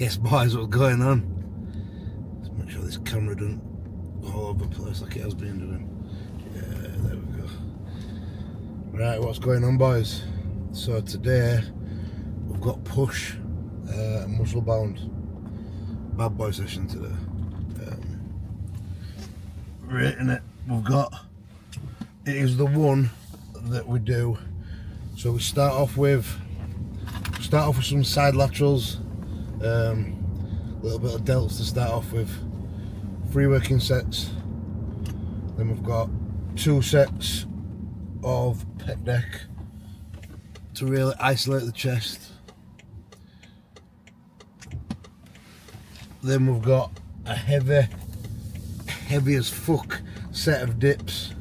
Yes, boys, what's going on? Let's make sure this camera doesn't go all over the place like it has been doing. Yeah, there we go. Right, what's going on, boys? So today we've got push muscle bound. Bad boy session today. Rating it, it is the one that we do. So we start off with some side laterals, a little bit of delts to start off with, 3 working sets. Then we've got 2 sets of pec deck to really isolate the chest. Then we've got a heavy as fuck set of dips.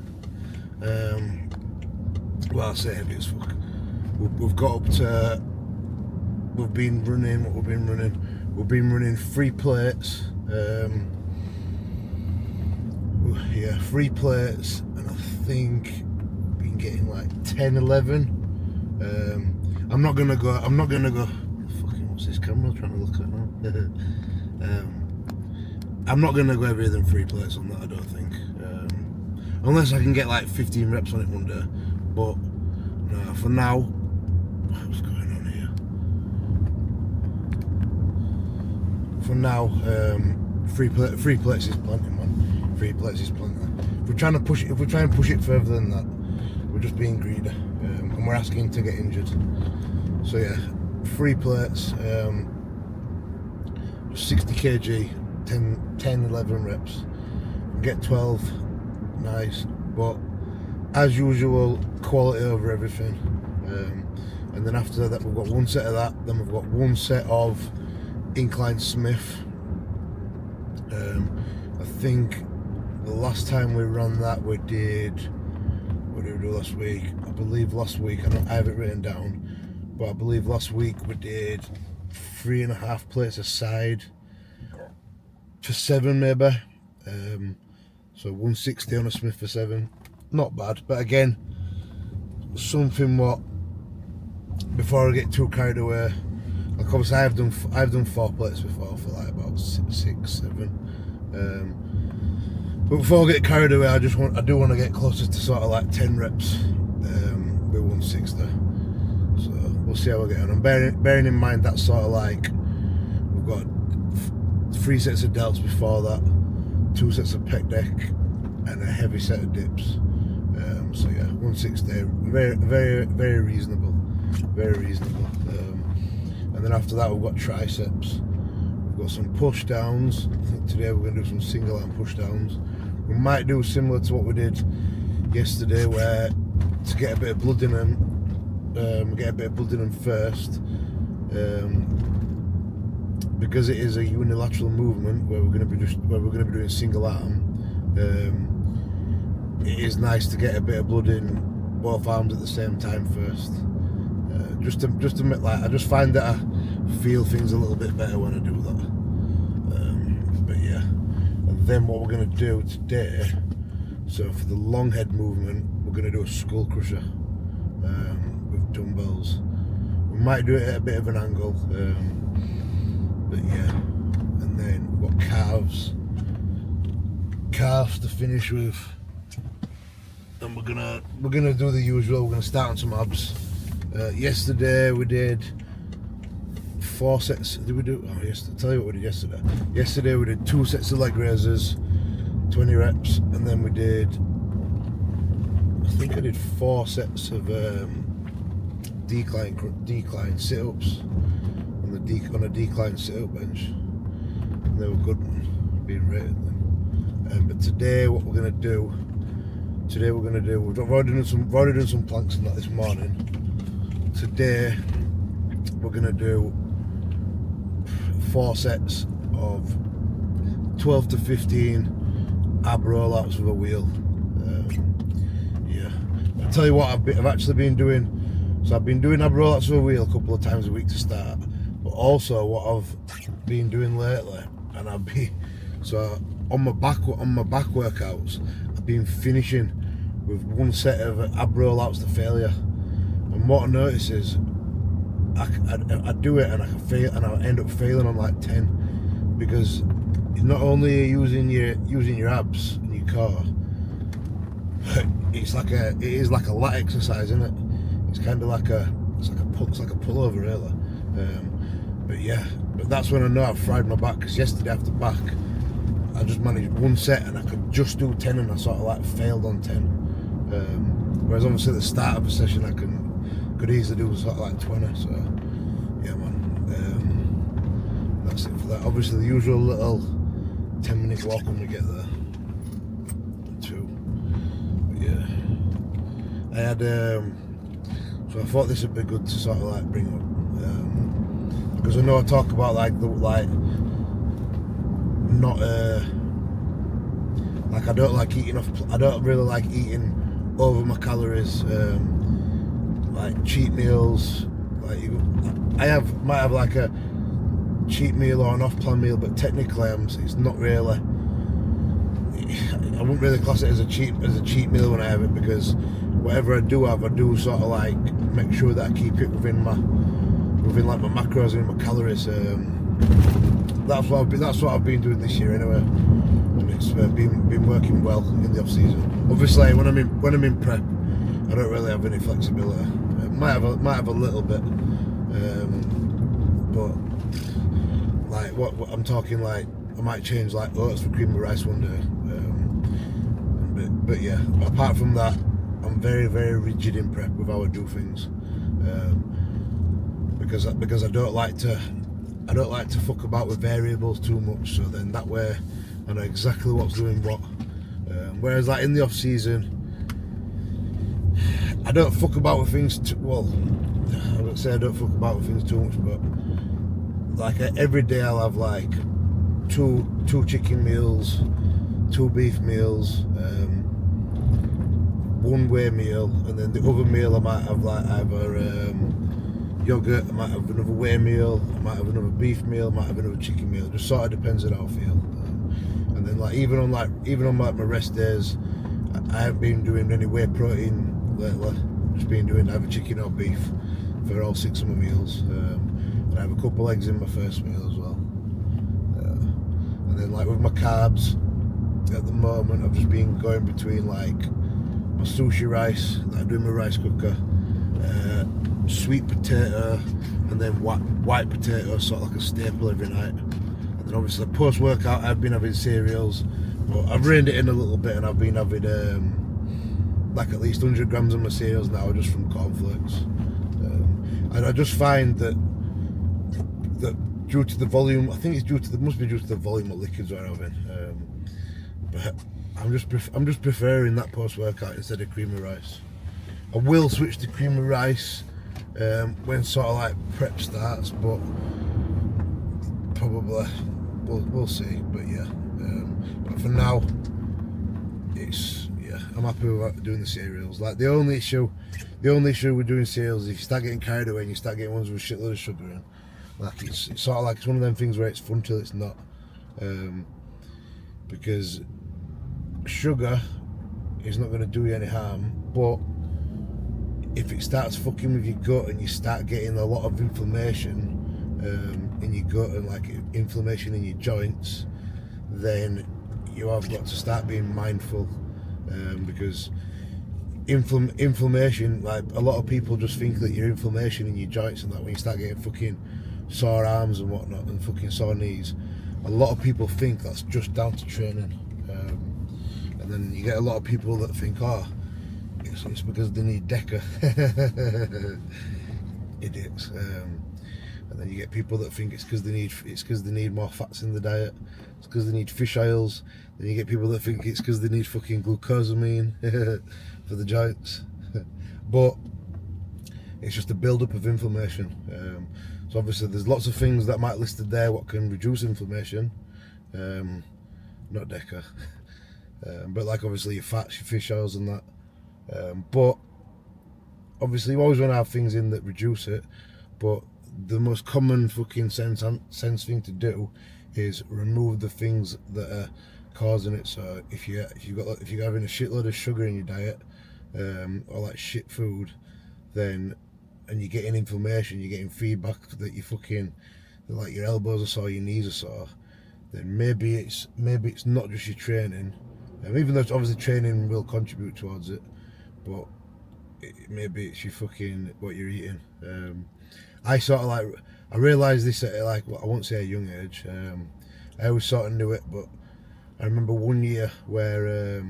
Well, I say heavy as fuck. We've got up to. We've been running 3 plates. Yeah, 3 plates, and I think we've been getting like 10, 11. I'm not gonna go. Fucking, what's this camera trying to look at now? I'm not gonna go heavier than 3 plates on that, I don't think. Unless I can get like 15 reps on it one day. But no, for now, what's going on here? For now, 3 plates is plenty, man. 3 plates is plenty. If we try and push it further than that, we're just being greedy, and we're asking to get injured. So yeah, 3 plates, just 60 kg, 10, 11 reps. Get 12, nice. But as usual, quality over everything. And then after that, we've got 1 set of that. Then we've got 1 set of incline Smith. I think the last time we ran that, we did. What did we do last week? I believe last week. I have it written down, but I believe last week we did 3.5 plates a side for 7 maybe. So 160 on a Smith for 7. Not bad, but again, something what, before I get too carried away, like obviously I've done 4 plates before for like about 6, 7. But before I get carried away, I do want to get closer to sort of like 10 reps with 160. So we'll see how we get on. And bearing in mind that sort of like, we've got 3 sets of delts before that, 2 sets of pec deck, and a heavy set of dips. So yeah, 160, very reasonable, very reasonable. And then after that, we've got triceps. We've got some push downs. I think today we're going to do some single arm push downs. We might do similar to what we did yesterday, where to get a bit of blood in them, first. Because it is a unilateral movement where we're going to be doing single arm. It is nice to get a bit of blood in both arms at the same time first. Just to make, like, I just find that I feel things a little bit better when I do that. But yeah, and then what we're going to do today, so for the long head movement, we're going to do a skull crusher with dumbbells. We might do it at a bit of an angle, but yeah. And then we've got calves to finish with, and we're gonna do the usual. We're gonna start on some abs. Yesterday we did 4 sets. Did we do? Oh yes. I'll tell you what we did yesterday. Yesterday we did 2 sets of leg raises, 20 reps, and then we did. I think I did 4 sets of decline sit-ups on a decline sit-up bench. And they were good, being rated them. But today, what we're gonna do. We've already done some planks and that this morning. Today, we're gonna do 4 sets of 12 to 15 ab rollouts with a wheel. Yeah, I'll tell you what I've actually been doing. So I've been doing ab rollouts with a wheel a couple of times a week to start, but also what I've been doing lately, and on my back workouts, I've been finishing with 1 set of ab rollouts to failure. And what I notice is I do it and I can fail, and I end up failing on like 10, because not only are you using your abs in your core, but it is like a lat exercise, isn't it? It's kind of like it's like a pullover, really. But yeah, but that's when I know I've fried my back, because yesterday after back, I just managed one set and I could just do 10, and I sort of like failed on 10. Whereas obviously at the start of a session I could easily do sort of like 20. So yeah, man. That's it for that. Obviously the usual little 10-minute walk when we get there. 2. But yeah, I had so I thought this would be good to sort of like bring up, because I know I talk about like not like I don't like eating off. I don't really like eating over my calories. Like cheat meals. Like might have like a cheat meal or an off-plan meal, but technically it's not really. I wouldn't really class it as a cheat meal when I have it, because whatever I do have, I do sort of like make sure that I keep it within like my macros and my calories. That's what I've been doing this year anyway, and it's been working well in the off season. Obviously, when I'm in prep, I don't really have any flexibility. Might have a little bit, but like what I'm talking, like I might change like oats for cream of rice one day. But yeah, apart from that, I'm very, very rigid in prep with how I do things, because I don't like to fuck about with variables too much. So then that way I know exactly what's doing what. Whereas like in the off season, I don't fuck about with things I wouldn't say I don't fuck about with things too much, but like every day I'll have like two chicken meals, 2 beef meals, 1 whey meal, and then the other meal I might have like either yogurt, I might have another whey meal, I might have another beef meal, I might have another chicken meal. It just sort of depends on how I feel. And then like even on my rest days, I haven't been doing any whey protein lately. Just been doing either chicken or beef for all 6 of my meals. And I have a couple eggs in my first meal as well. And then like with my carbs, at the moment I've just been going between like my sushi rice that I do in my rice cooker, sweet potato, and then white potato, sort of like a staple every night. And then obviously post workout I've been having cereals, but I've reined it in a little bit, and I've been having like at least 100 grams of my cereals now just from cornflakes. And I just find that due to the volume, I think it's must be due to the volume of liquids we're having. But I'm just preferring that post workout instead of cream of rice. I will switch to cream of rice when sort of like prep starts, but probably we'll see. But yeah, but for now, I'm happy with doing the cereals. Like the only issue with doing cereals is if you start getting carried away and you start getting ones with a shitload of sugar in. Like it's sort of like it's one of them things where it's fun till it's not, because sugar is not going to do you any harm, but if it starts fucking with your gut and you start getting a lot of inflammation in your gut and like inflammation in your joints, then you have got to start being mindful, because inflammation, like a lot of people just think that your inflammation in your joints and that when you start getting fucking sore arms and whatnot and fucking sore knees, a lot of people think that's just down to training, and then you get a lot of people that think, it's because they need DECA. Idiots. And then you get people that think it's because they need more fats in the diet, it's because they need fish oils. Then you get people that think it's because they need fucking glucosamine for the joints. But it's just a build-up of inflammation. So obviously there's lots of things that might listed there what can reduce inflammation, not DECA, but like obviously your fats, your fish oils and that. But obviously you always want to have things in that reduce it, but the most common fucking sense thing to do is remove the things that are causing it. So if you're having a shitload of sugar in your diet, or like shit food, then and you're getting information, you're getting feedback that you fucking, like your elbows are sore, your knees are sore, then maybe it's not just your training. Even though obviously training will contribute towards it, but maybe it's your fucking what you're eating. I sort of like, I realised this at like, I won't say a young age. I always sort of knew it, but I remember one year where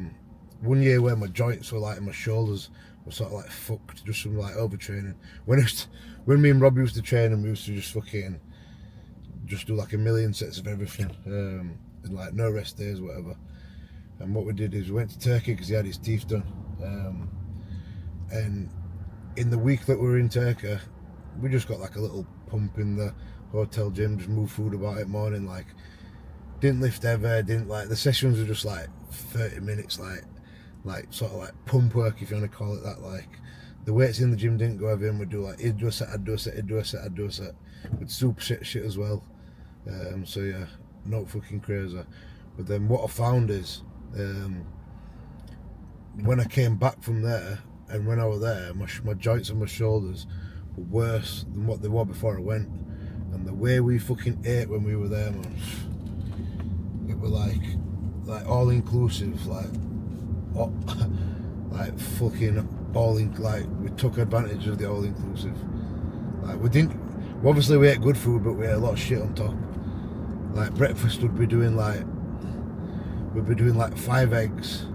my joints were like, my shoulders were sort of like fucked just from like overtraining. When me and Rob used to train, and we used to just do like a million sets of everything, and like no rest days, whatever. And what we did is we went to Turkey because he had his teeth done. And in the week that we were in Turkey, we just got like a little pump in the hotel gym, just moved food about it morning, like didn't lift ever, didn't like, the sessions were just like 30 minutes, like sort of like pump work, if you want to call it that. Like the weights in the gym didn't go ever in, we'd do like, he'd do a set, I'd do a set, he'd do a set, I'd do a set, with super shit as well. So yeah, not fucking crazy. But then what I found is, when I came back from there, and when I was there, my joints and my shoulders were worse than what they were before I went. And the way we fucking ate when we were there, man, it was like all inclusive, like fucking like we took advantage of the all inclusive. Like we obviously ate good food, but we ate a lot of shit on top. Like breakfast we'd be doing like 5 eggs,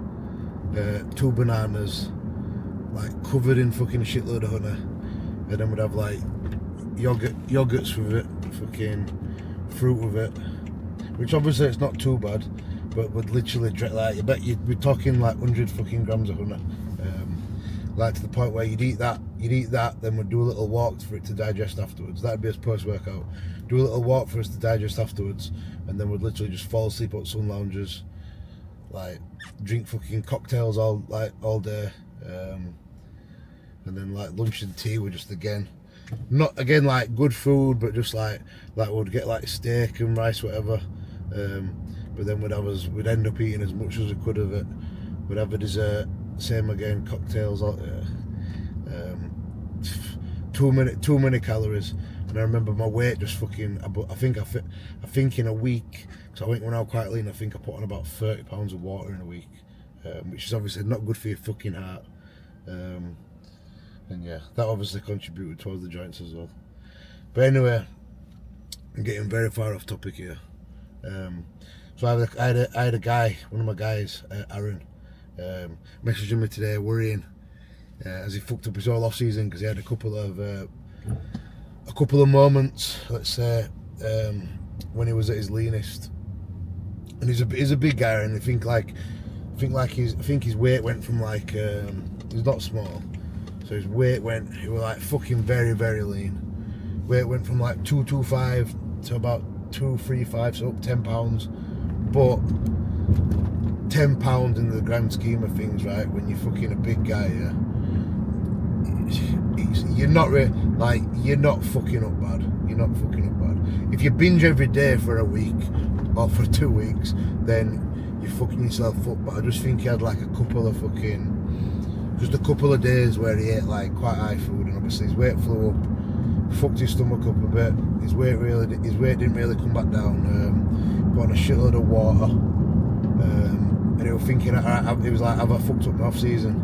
2 bananas, like covered in fucking shitload of honey, and then we'd have like yogurts with it, fucking fruit with it, which obviously it's not too bad, but would literally like, you bet you'd be talking like 100 fucking grams of honey, like to the point where you'd eat that, then we'd do a little walk for it to digest afterwards. That'd be a post-workout. Do a little walk for us to digest afterwards, and then we'd literally just fall asleep at sun lounges, like drink fucking cocktails all day, and then like lunch and tea were just not like good food, but just like we'd get like steak and rice, whatever, but then we'd end up eating as much as we could of it. We'd have a dessert, same again, cocktails, too many calories. And I remember my weight just fucking, I think in a week, because I think when I was quite lean, I think I put on about 30 pounds of water in a week, which is obviously not good for your fucking heart. And yeah, that obviously contributed towards the joints as well. But anyway, I'm getting very far off topic here. So I had a guy, one of my guys, Aaron, messaging me today worrying, as he fucked up his whole off season, because he had a couple of moments, let's say, when he was at his leanest. And he's a big guy, and I think his weight went from like, he's not small, so his weight he was like fucking very, very lean. Weight went from like 225 to about 235, so up 10 pounds. But 10 pounds in the grand scheme of things, right, when you're fucking a big guy, yeah, you're not fucking up bad. You're not fucking up bad. If you binge every day for a week or for 2 weeks, then you're fucking yourself up. But I just think he had like a couple of days where he ate like quite high food, and obviously his weight flew up, fucked his stomach up a bit. His weight didn't really come back down. Put on a shitload of water, and he was thinking, he was like, have I fucked up my off season?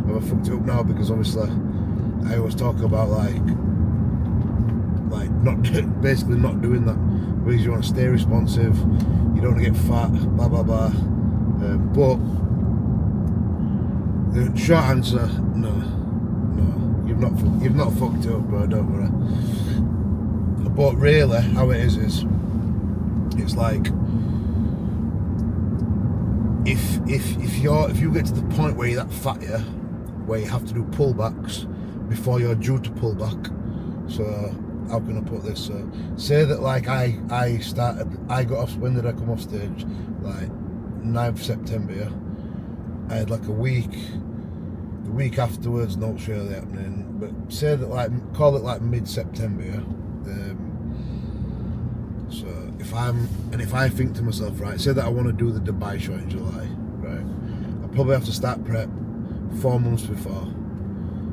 Have I fucked it up now? Because obviously I always talk about like not basically not doing that, because you want to stay responsive, you don't want to get fat, blah blah blah. But the short answer, no, you've not fucked it up, bro. Don't worry. But really, how it is it's like, if you get to the point where you're that fat, yeah, where you have to do pullbacks before you're due to pull back. So how can I put this? Say that like I got off, when did I come off stage? Like 9th September, yeah? I had like a week. The week afterwards, not really happening. But say that like, call it like mid-September, yeah? So if I think to myself, right, say that I want to do the Dubai show in July, right, I probably have to start prep 4 months before.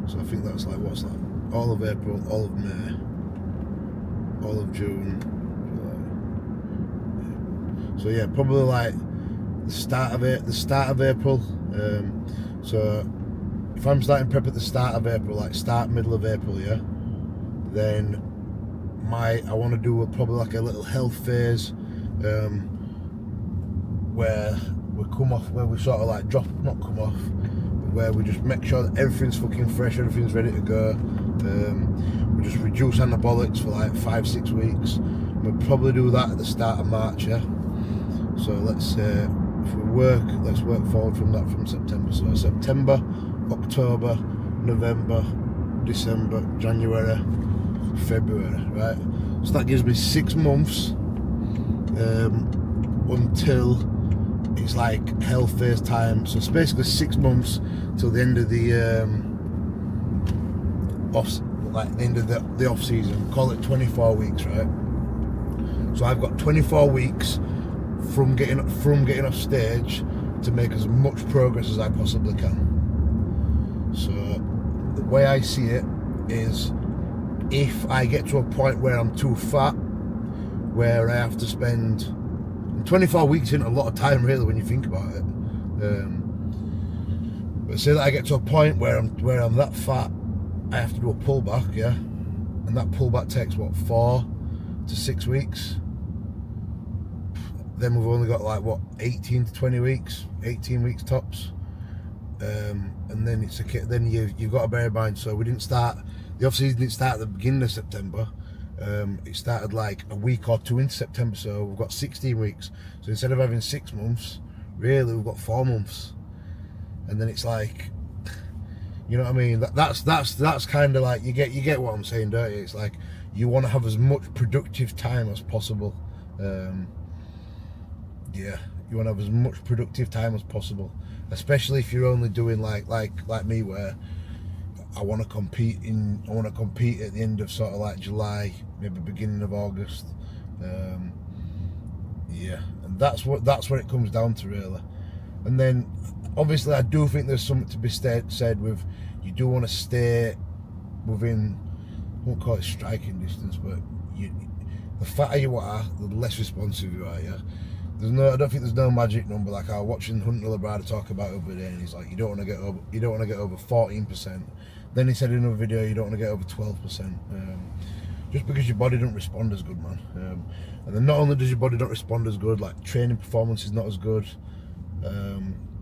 So I think that's like, what's that, all of April, all of May, all of June. So yeah, probably like the start of April. So if I'm starting prep at the start of April, like middle of April, yeah, then I want to do probably like a little health phase, where we sort of like not come off, but where we just make sure that everything's fucking fresh, everything's ready to go. We just reduce anabolics for like 5-6 weeks. We'll probably do that at the start of March, yeah. So let's work forward from that from September. So September, October, November, December, January, February, right? So that gives me 6 months until it's like health phase time. So it's basically 6 months till the end of the off season. Call it 24 weeks, right? So I've got 24 weeks from getting off stage to make as much progress as I possibly can. So the way I see it is, if I get to a point where I'm too fat, where I have to spend 24 weeks isn't a lot of time really when you think about it. But say that I get to a point where I'm that fat, I have to do a pullback, yeah, and that pullback takes what, 4 to 6 weeks. Then we've only got like what, 18 to 20 weeks, 18 weeks tops. And then you've got to bear in mind. So the off season didn't start at the beginning of September. It started like a week or 2 into September, so we've got 16 weeks. So instead of having 6 months, really we've got 4 months. And then it's like, you know what I mean? That's kind of like, you get what I'm saying, don't you? It's like you want to have as much productive time as possible. Yeah, you want to have as much productive time as possible, especially if you're only doing like me, where I want to compete at the end of sort of like July, maybe beginning of August. Yeah, and that's what it comes down to really. And then obviously I do think there's something to be said with, you do want to stay within, I won't call it striking distance, but the fatter you are, the less responsive you are, yeah. I don't think there's no magic number. Like I was watching Hunter Labrada talk about it the other day, and he's like, you don't want to get over 14%. Then he said in another video, you don't want to get over 12%. Just because your body don't respond as good, man. And then not only does your body not respond as good, like training performance is not as good.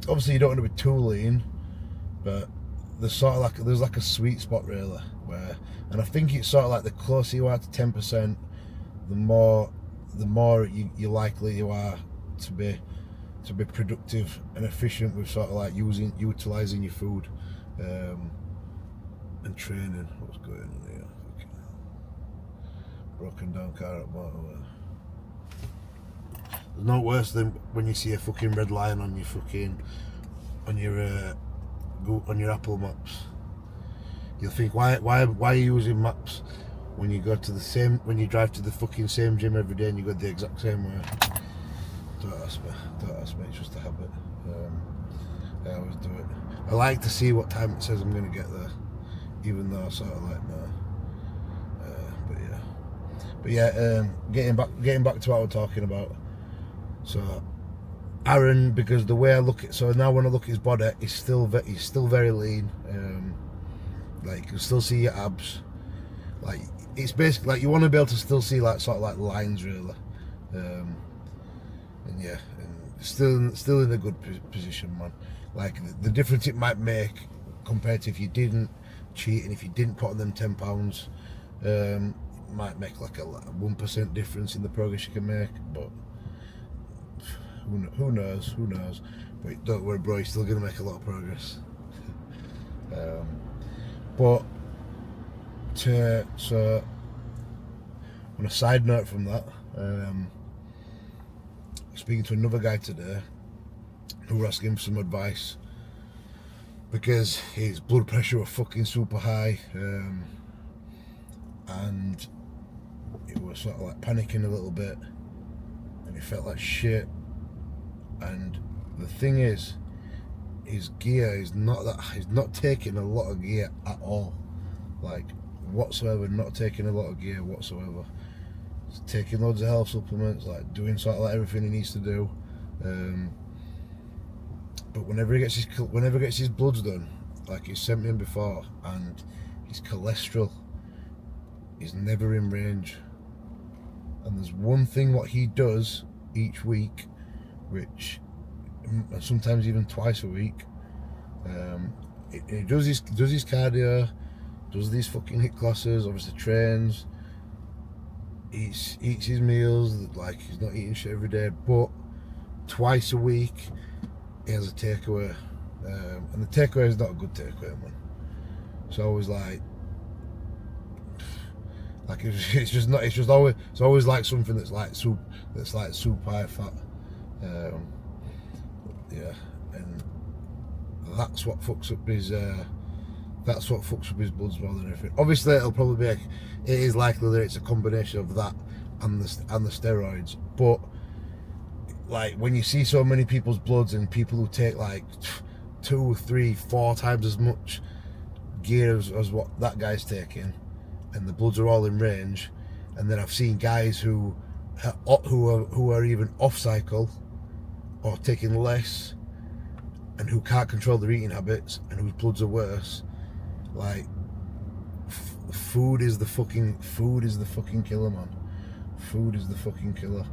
Obviously you don't want to be too lean, but there's like a sweet spot really, where, and I think it's sort of like the closer you are to 10%, the more you likely you are to be productive and efficient with sort of like utilising your food and training. What's going on here? Broken down car at motorway. There's no worse than when you see a fucking red line on your Apple Maps. You'll think, why are you using maps when you drive to the fucking same gym every day and you go the exact same way? Don't ask me, it's just a habit. I always do it. I like to see what time it says I'm going to get there, even though I sort of like, no. But yeah, getting back to what we're talking about. So Aaron, because the way I look at, so now when I look at his body, he's still very lean. Like you can still see your abs. Like it's basically like you want to be able to still see like sort of like lines really. And yeah, and still in a good position, man. Like the difference it might make compared to if you didn't cheat and if you didn't put on them £10, might make like a 1% difference in the progress you can make, but who knows? But don't worry, bro, you're still gonna make a lot of progress. But so on a side note from that, speaking to another guy today who was asking for some advice because his blood pressure was fucking super high, and he was sort of like panicking a little bit and he felt like shit. And the thing is, his gear is not taking a lot of gear at all. Like whatsoever, not taking a lot of gear whatsoever. Just taking loads of health supplements, like doing sort of like everything he needs to do. But whenever he gets his bloods done, like he's sent me in before, and his cholesterol is never in range. And there's one thing what he does each week, which sometimes even twice a week. He does his cardio, does these fucking HIIT classes, obviously trains, eats his meals, like he's not eating shit every day, but twice a week he has a takeaway, and the takeaway is not a good takeaway, man. It's always like it's always like something that's like super high fat, yeah, and that's what fucks up his bloods more than anything. Obviously, it is likely that it's a combination of that and the steroids. But like when you see so many people's bloods and people who take like 2, 3, 4 times as much gear as what that guy's taking, and the bloods are all in range, and then I've seen guys who are even off cycle or taking less, and who can't control their eating habits, and whose bloods are worse. Like, food is the fucking killer, man. Food is the fucking killer.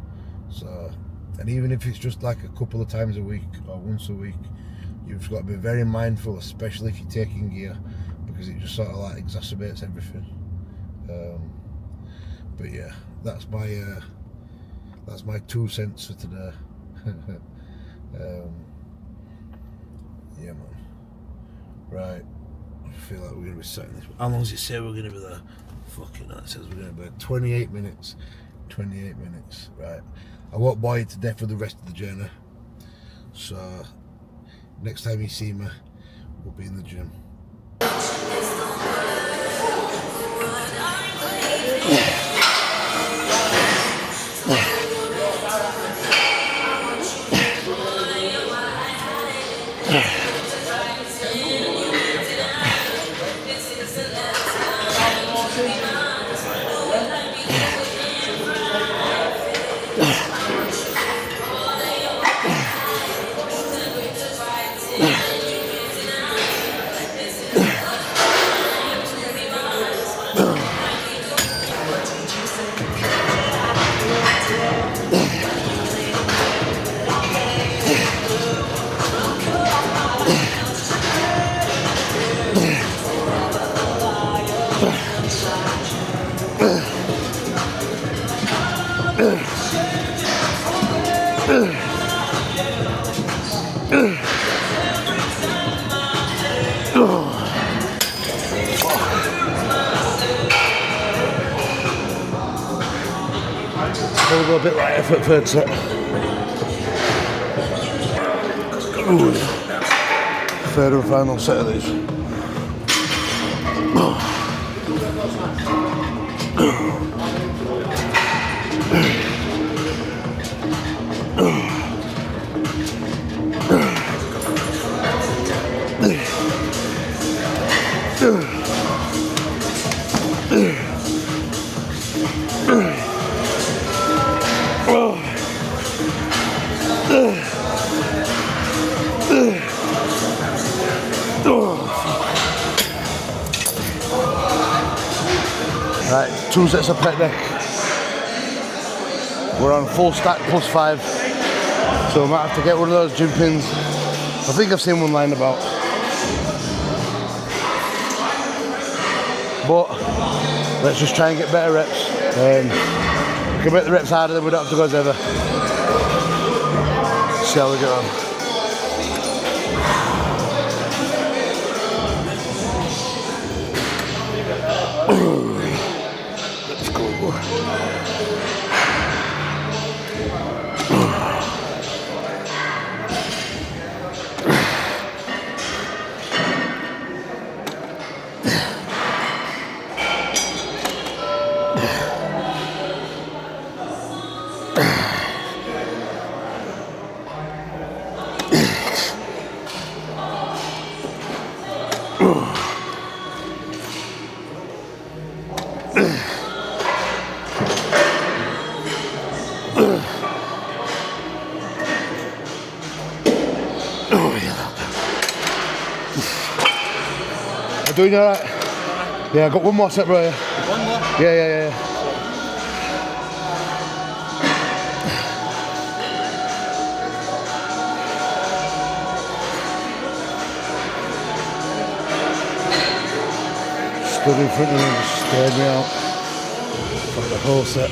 So, and even if it's just like a couple of times a week or once a week, you've got to be very mindful, especially if you're taking gear, because it just sort of like exacerbates everything. But yeah, that's my 2 cents for today. Yeah, man. Right. I feel like we're going to be setting this. How long does it say we're going to be there? Fucking hell, it says we're going to be 28 minutes. 28 minutes. Right. I won't bore you to death for the rest of the journey. So, next time you see me, we'll be in the gym. We'll go a bit lighter for the third set. Ooh. Third and final set of these. Right, 2 sets of pec deck. We're on full stack +5, so I might have to get one of those gym pins. I think I've seen one lying about. But let's just try and get better reps. We can make the reps harder, then we don't have to go as ever. See how we get on. Let's go. doing alright? Yeah, I got one more set, bro. One more? Yeah. Stood in front of me and just stared me out. Fuck the whole set.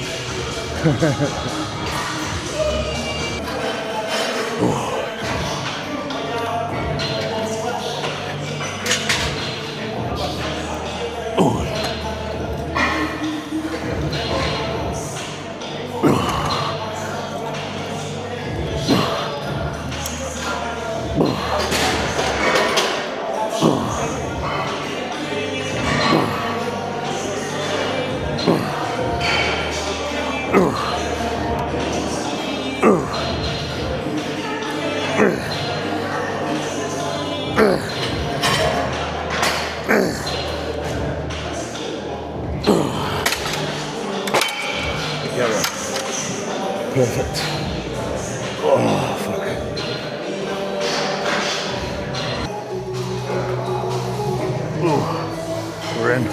Perfect. Oh, fuck. Ooh, we're in.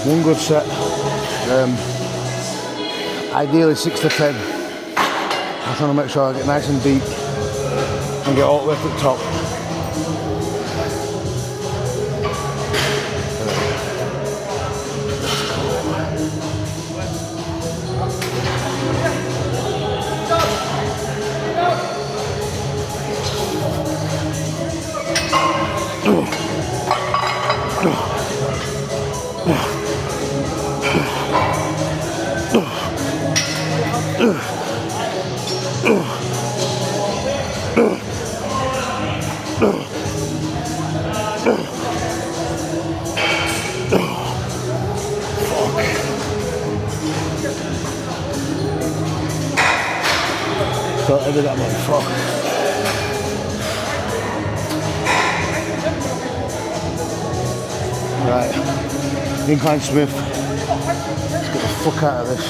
One good set. Ideally 6 to 10. I'm trying to make sure I get nice and deep and get all the way to the top. So I did that one, fuck. Right, incline Smith. Let's get the fuck out of this.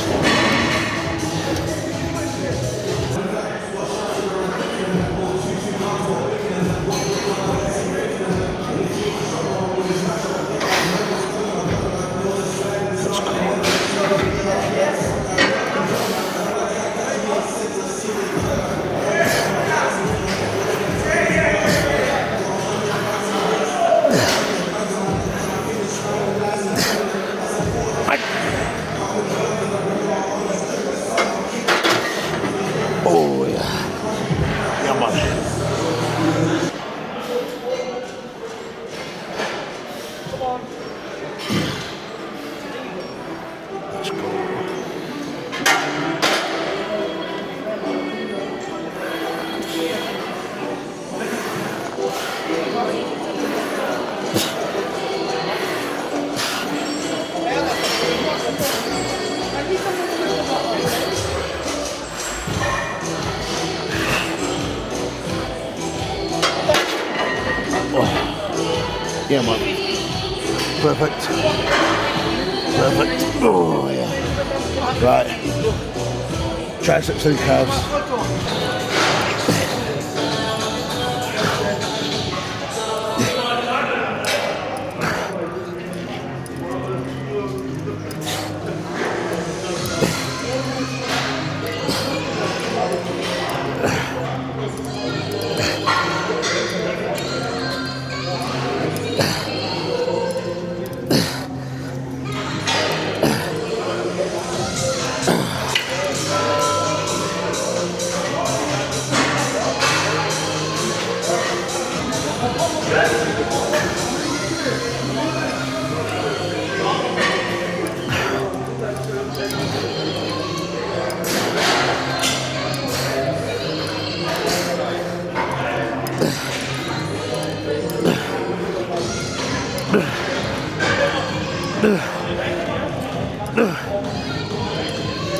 Oh yeah. Yeah, man. Let's go. Yeah, man. Perfect. Perfect. Oh, yeah. Right. Triceps and calves.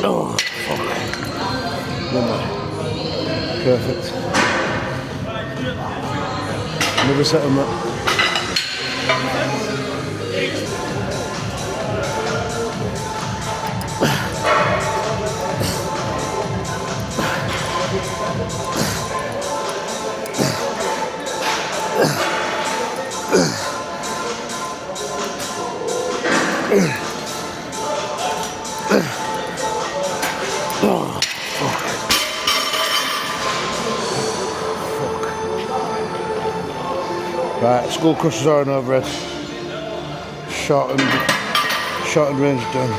Oh, fuck. Perfect. Another set on that. Right, skull crushers are on overhead. Short and range done.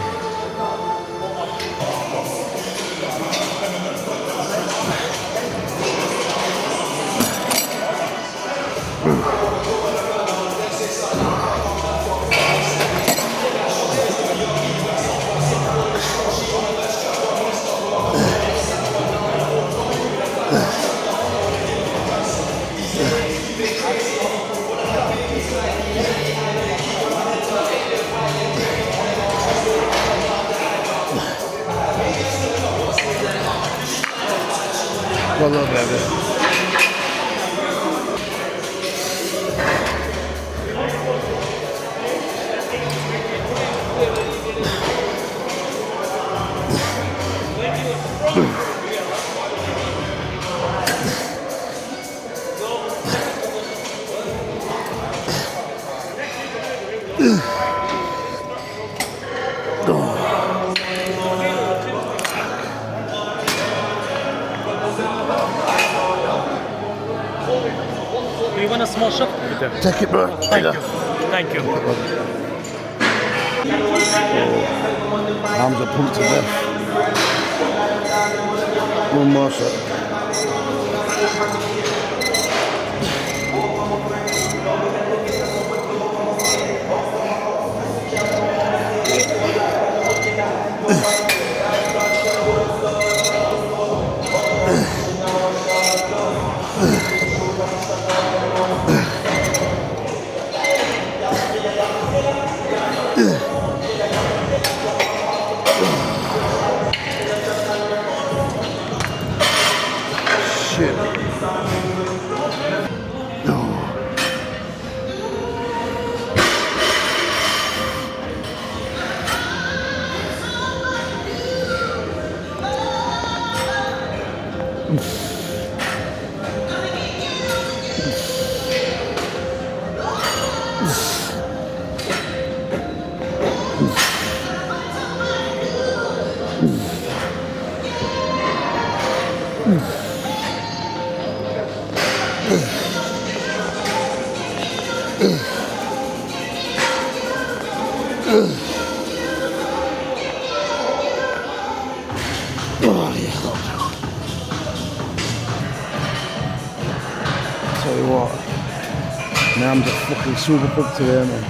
Well done, baby. Do you want a small shot? Take it, bro. Thank you. Thank you. Arms are pumped to death. One more shot. Shit. No. Oh, yeah. Tell you what, my arms are fucking super pumped today, man.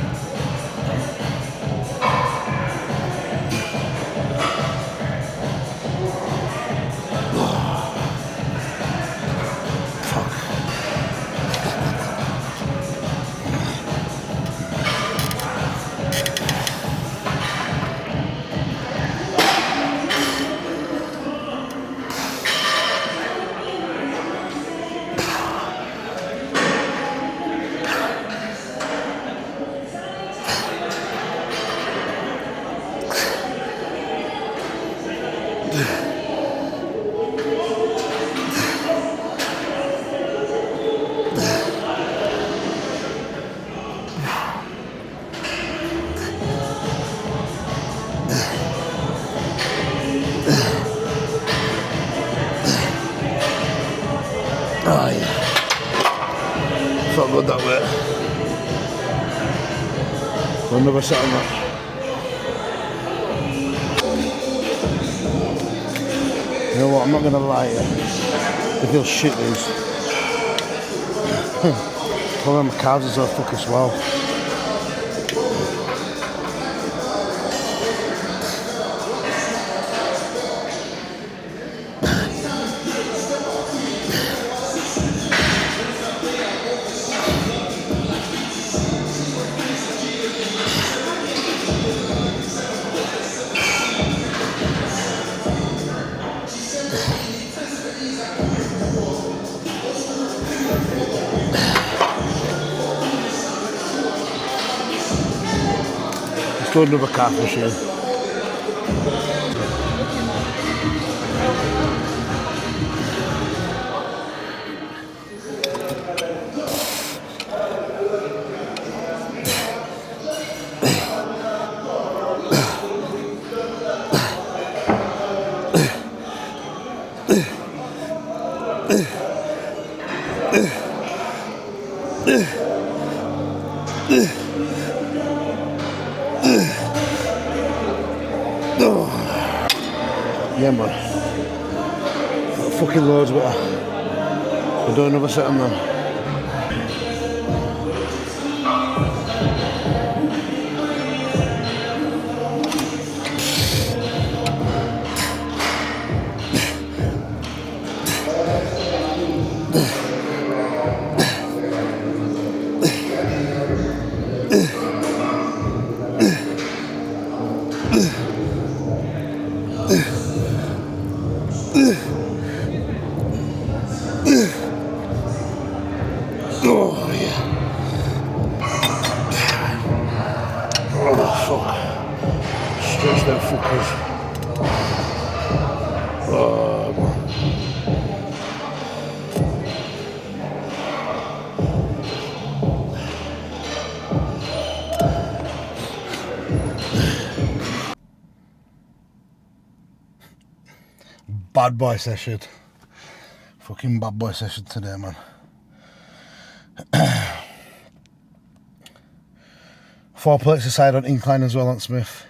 Oh yeah, felt good that way. So another set on that. You know what, I'm not going to lie to you, they feel shit these. Probably my calves are so fucking swell. Let's do another calf machine. again, man. Fucking loads better. We'll do another set on them. Oh yeah. Oh fuck. Stretch them fuckers. Oh man. Bad boy session. Fucking bad boy session today, man. 4 plates aside on incline as well on Smith.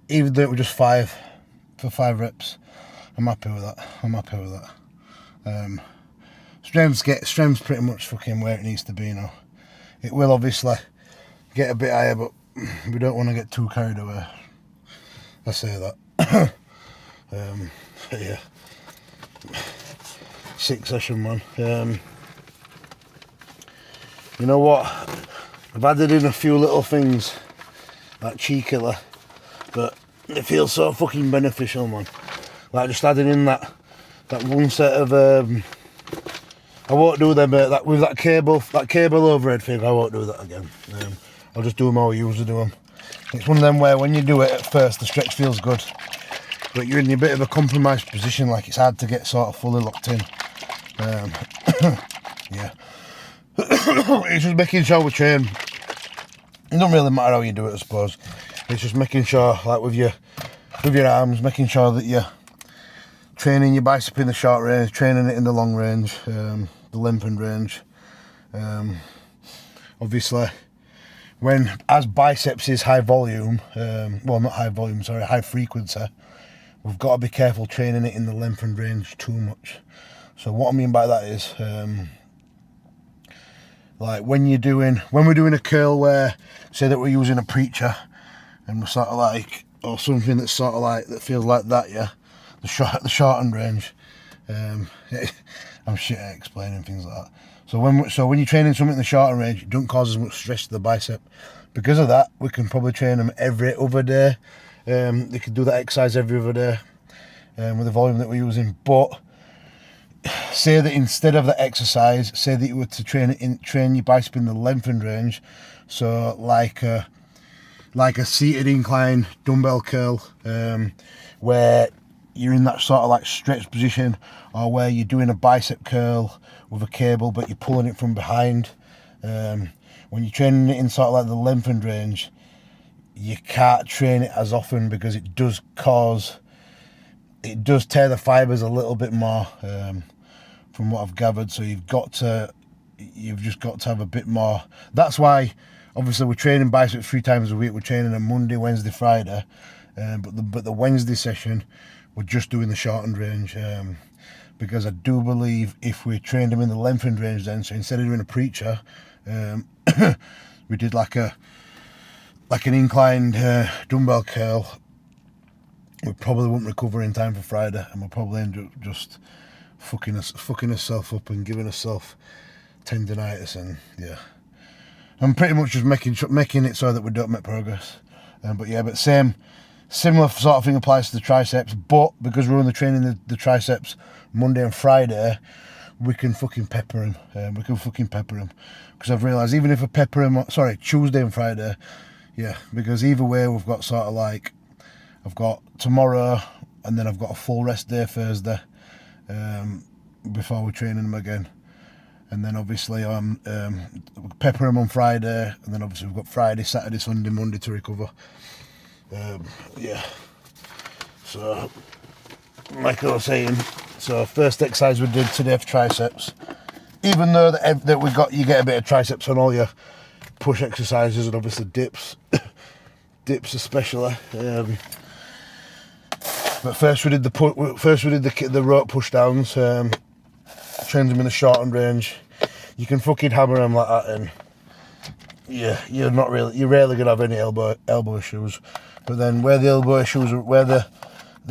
Even though it was just 5 for 5 reps, I'm happy with that. Strength's pretty much fucking where it needs to be now. It will obviously get a bit higher, but we don't want to get too carried away. I say that. Yeah. Sick session, man. You know what? I've added in a few little things, like cheekily, but it feels so fucking beneficial, man. Like just adding in that one set of I won't do them with that cable overhead thing. I won't do that again. I'll just do them how I usually do them. It's one of them where when you do it at first, the stretch feels good, but you're in a bit of a compromised position. Like it's hard to get sort of fully locked in. Yeah. It's just making sure we train. It doesn't really matter how you do it, I suppose. It's just making sure, like with your arms, making sure that you're training your bicep in the short range, training it in the long range, the lengthened range. Obviously, as biceps is high volume, well not high volume, sorry, high frequency, we've got to be careful training it in the lengthened range too much. So what I mean by that is, like when we're doing a curl where, say that we're using a preacher, and we're sort of like, or something that's sort of like, that feels like that, yeah, the shortened range. I'm shit at explaining things like that. So when you're training something in the shortened range, it don't cause as much stress to the bicep. Because of that, we can probably train them every other day. They could do that exercise every other day with the volume that we're using. But say that instead of that exercise, say that you were to train your bicep in the lengthened range, so like a seated incline dumbbell curl, where you're in that sort of like stretch position, or where you're doing a bicep curl with a cable but you're pulling it from behind. When you're training it in sort of like the lengthened range, you can't train it as often because it does tear the fibers a little bit more, from what I've gathered. So you've just got to have a bit more. That's why obviously we're training biceps 3 times a week. We're training on Monday, Wednesday, Friday, but the Wednesday session we're just doing the shortened range, because I do believe if we trained them in the lengthened range then, so instead of doing a preacher, we did like an inclined dumbbell curl, we probably wouldn't recover in time for Friday, and we'll probably end up just fucking ourselves up and giving ourselves tendinitis. And yeah, I'm pretty much just making it so that we don't make progress. But similar sort of thing applies to the triceps, but because we're only training the triceps Monday and Friday, we can fucking pepper them. Because I've realised even if I pepper them, Tuesday and Friday, yeah, because either way we've got sort of like, I've got tomorrow and then I've got a full rest day Thursday, before we're training them again. And then obviously pepper them on Friday, and then obviously we've got Friday, Saturday, Sunday, Monday to recover. Yeah, so like I was saying, so first exercise we did today for triceps, even though that you get a bit of triceps on all your push exercises, and obviously dips especially, But first we did the rope push downs. Trained them in the shortened range. You can fucking hammer them like that, and you're rarely gonna have any elbow issues. But then where the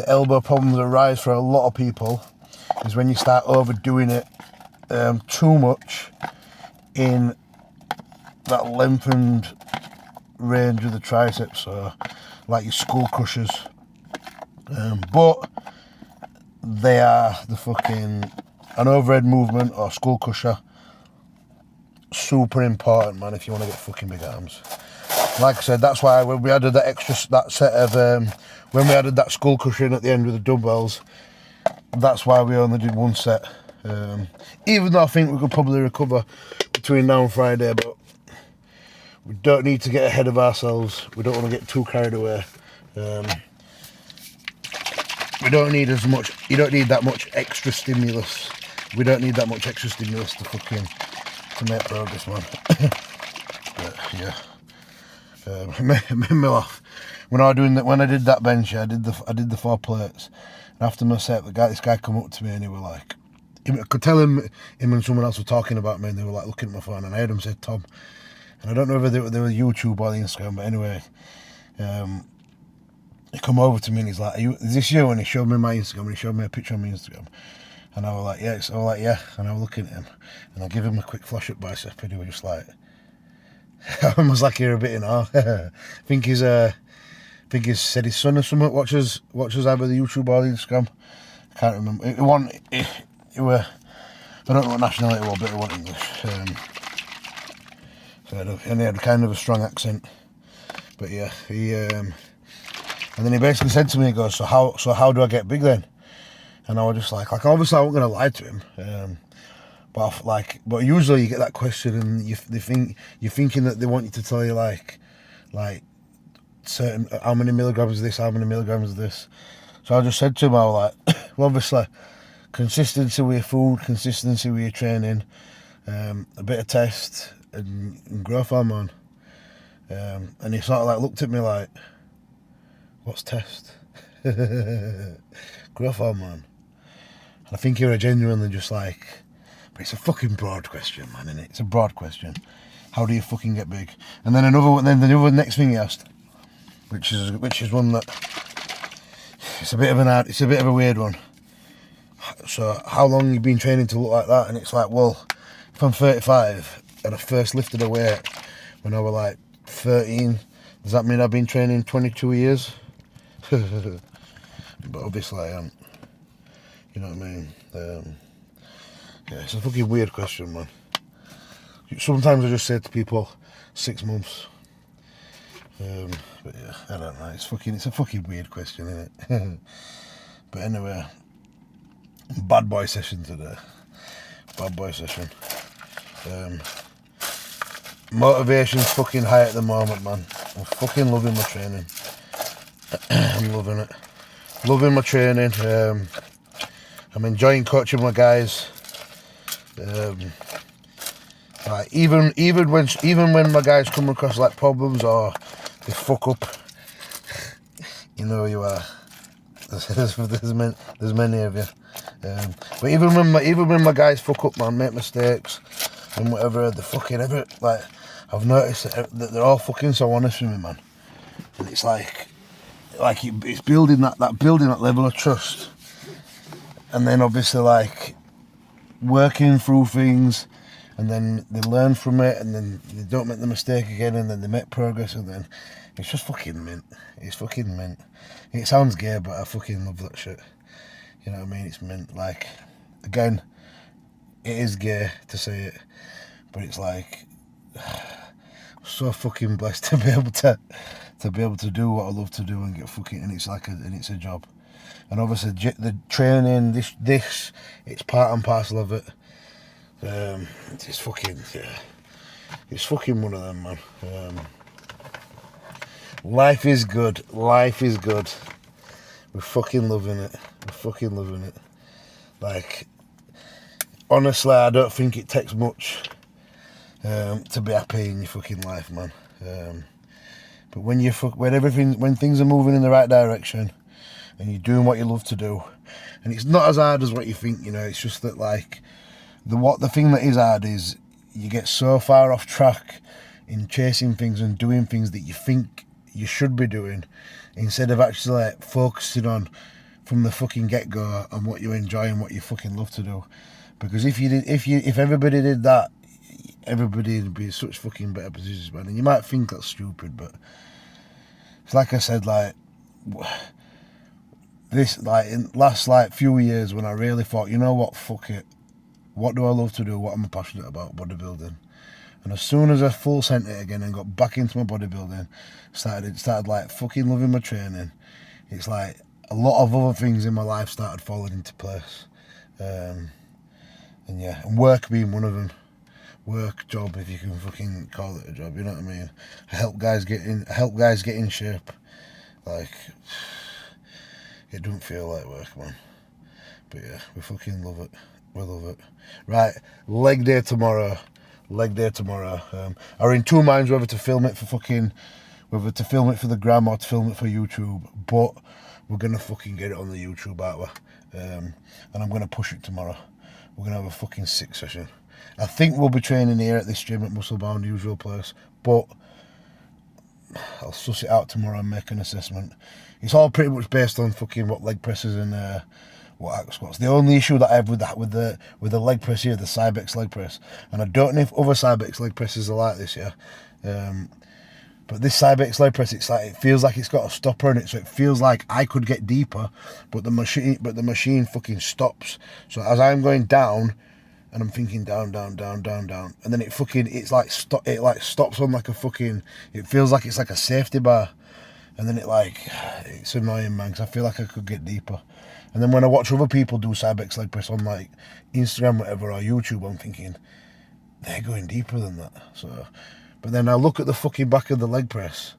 elbow problems arise for a lot of people is when you start overdoing it too much in that lengthened range of the triceps, so like your skull crushers. But they are the fucking an overhead movement or skull crusher. Super important, man, if you want to get fucking big arms. Like I said, that's why when we added when we added that skull cushion at the end with the dumbbells, that's why we only did one set. Even though I think we could probably recover between now and Friday, but we don't need to get ahead of ourselves. We don't want to get too carried away. We don't need as much. You don't need that much extra stimulus. We don't need that much extra stimulus to make progress, man. But yeah. Made me laugh when I did that bench. I did the 4 plates, and after my set, this guy come up to me and he were like, I could tell him and someone else were talking about me, and they were like looking at my phone, and I heard him say Tom, and I don't know whether they were YouTube or the Instagram, but anyway, he come over to me and he's like, is this you? And he showed me my Instagram, and he showed me a picture on my Instagram, and I was like, yeah. So I was like, yeah, and I was looking at him, and I give him a quick flash up bicep, and he was just like. I was like, you're a bit in awe. I think he's said his son or something watches either the YouTube or the Instagram. I can't remember. It were, I don't know what nationality it was, but it was English. And he had kind of a strong accent. But yeah, and then he basically said to me, he goes, so how do I get big then? And I was just like obviously I wasn't going to lie to him. But usually you get that question, and you're thinking that they want you to tell you like certain how many milligrams of this, how many milligrams of this. So I just said to him, I was like, well, obviously, consistency with your food, consistency with your training, a bit of test and growth hormone. And he sort of like looked at me like, what's test? Growth hormone. And I think he was genuinely just like. But it's a fucking broad question, man, isn't it? It's a broad question. How do you fucking get big? And then the next thing he asked, which is one that it's a bit of a weird one. So how long you been training to look like that? And it's like, well, if I'm 35 and I first lifted a weight when I was like 13, does that mean I've been training 22 years? But obviously I am. You know what I mean? Yeah, it's a fucking weird question, man. Sometimes I just say to people, 6 months. But yeah, I don't know. It's a fucking weird question, isn't it? But anyway, bad boy session today. Bad boy session. Motivation's fucking high at the moment, man. I'm fucking loving my training. I'm loving it. Loving my training. I'm enjoying coaching my guys. Like even when my guys come across like problems or they fuck up, you know who you are. There's many of you. But even when my guys fuck up, man, make mistakes and whatever, like I've noticed that they're all fucking so honest with me, man. And it's like it's building that level of trust, and then obviously like. Working through things, and then they learn from it, and then they don't make the mistake again, and then they make progress, and then it's just fucking mint. It's fucking mint. It sounds gay, but I fucking love that shit. You know what I mean? It's mint. Like, again, it is gay to say it, but it's like so fucking blessed to be able to do what I love to do and get fucking, and it's a job. And obviously the training, this, it's part and parcel of it. It's fucking one of them, man. Life is good. We're fucking loving it. Like, honestly, I don't think it takes much to be happy in your fucking life, man. But when things are moving in the right direction, and you're doing what you love to do, and it's not as hard as what you think, you know. It's just that, like, the thing that is hard is you get so far off track in chasing things and doing things that you think you should be doing, instead of actually, like, focusing on from the fucking get-go on what you enjoy and what you fucking love to do. Because if everybody did that, everybody would be in such fucking better positions, man. And you might think that's stupid, but it's like I said, like, this, like, in last, like, few years when I really thought, you know what, fuck it, what do I love to do, what am I passionate about? Bodybuilding. And as soon as I full sent it again and got back into my bodybuilding, started like fucking loving my training. It's like a lot of other things in my life started falling into place. And yeah, and work being one of them. Work, job, if you can fucking call it a job, you know what I mean? I help guys get in shape. Like, it don't feel like work, man. But yeah, we fucking love it. We love it. Right, leg day tomorrow. Are in two minds whether to film it for the gram or to film it for YouTube. But we're gonna fucking get it on the YouTube, aren't we? And I'm gonna push it tomorrow. We're gonna have a fucking sick session. I think we'll be training here at this gym at Musclebound, usual place, but I'll suss it out tomorrow and make an assessment. It's all pretty much based on fucking what leg presses and what hack squats. The only issue that I have with the leg press here, the Cybex leg press, and I don't know if other Cybex leg presses are like this, yeah. But this Cybex leg press, it feels like it's got a stopper in it, so it feels like I could get deeper, but the machine fucking stops. So as I'm going down, and I'm thinking down, and then it stops on like a fucking. It feels like it's like a safety bar, and then it's annoying, man, because I feel like I could get deeper. And then when I watch other people do Cybex leg press on like Instagram, whatever, or YouTube, I'm thinking they're going deeper than that. So, but then I look at the fucking back of the leg press,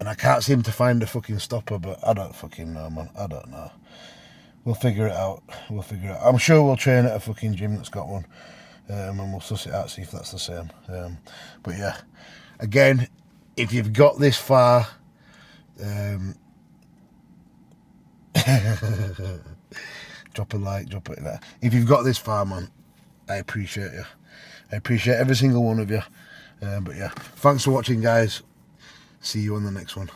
and I can't seem to find a fucking stopper. But I don't fucking know, man. I don't know. We'll figure it out. I'm sure we'll train at a fucking gym that's got one, and we'll suss it out, see if that's the same. But yeah, again, if you've got this far, drop a like, drop it there. If you've got this far, man, I appreciate you. I appreciate every single one of you. But yeah, thanks for watching, guys. See you on the next one.